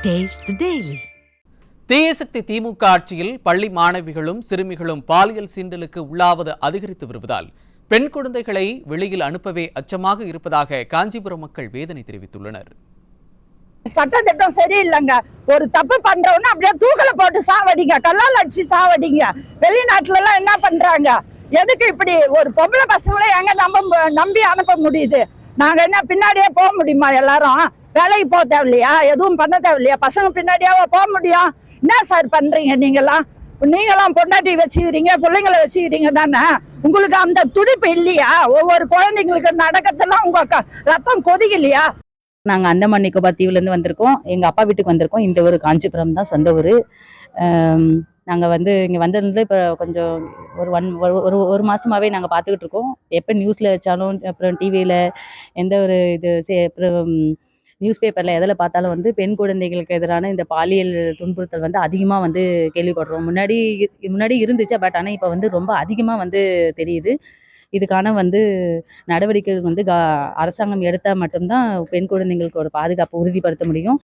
Taste the Daily. தீயசக்தி திமுக ஆட்சியில் பள்ளி மாணவிகளும் சிறுமிகளும் பாலியல் சீண்டலுக்கு உள்ளாவது அதிகரித்து வருவதால் பெண் குழந்தைகளை வெளியில் அனுப்பவே அச்சமாக இருப்பதாக காஞ்சிபுரம் மக்கள் வேதனை தெரிவித்துள்ளனர். சட்டத்திட்டம் சரியில்லைங்க. ஒரு தப்பு பண்றவன அப்படியே தூக்கல போட்டு சாவடிங்க, கல்லால் அடிச்சு சாவடிங்க. வெளிநாட்டுல எல்லாம் என்ன பண்றாங்க? எதுக்கு இப்படி ஒரு பொம்பளை பசங்களை எங்க நம்பி அனுப்ப முடியுது? நாங்க என்ன பின்னாடியே போக முடியுமா? எல்லாரும் வேலைக்கு போக தேவையில்லையா? எதுவும் பண்ண தேவையில்லையா? பசங்க பின்னாடியாவா போக முடியும்? என்ன சார் பண்றீங்க? நீங்களாம் பொண்டாட்டி வச்சுக்கிறீங்க, பிள்ளைங்களை வச்சுக்கிறீங்க தானே? உங்களுக்கு அந்த துடிப்பு இல்லையா? ஒவ்வொரு குழந்தைங்களுக்கு நடக்கிறதெல்லாம் உங்க ரத்தம் கொதிக்கலையா? நாங்கள் அந்தமான் நிக்கோபார் தீவுலேருந்து வந்திருக்கோம். எங்கள் அப்பா வீட்டுக்கு வந்திருக்கோம். இந்த ஊர் காஞ்சிபுரம் தான் சொந்த ஊர். நாங்கள் இங்கே வந்ததுல இப்போ கொஞ்சம் ஒரு மாதமாகவே நாங்கள் பார்த்துக்கிட்டு இருக்கோம். எப்போ நியூஸில் வச்சாலும், அப்புறம் டிவியில் எந்த ஒரு அப்புறம் நியூஸ் பேப்பரில் எதில் பார்த்தாலும் பெண் குழந்தைகளுக்கு எதிரான இந்த பாலியல் துன்புறுத்தல் அதிகமாக கேள்விப்படுறோம். முன்னாடி இருந்துச்சு, பட் ஆனால் இப்போ ரொம்ப அதிகமாக தெரியுது. இதுக்கான நடவடிக்கைகள் அரசாங்கம் எடுத்தால் மட்டும்தான் பெண் குழந்தைங்களுக்கு ஒரு பாதுகாப்பு உறுதிப்படுத்த முடியும்.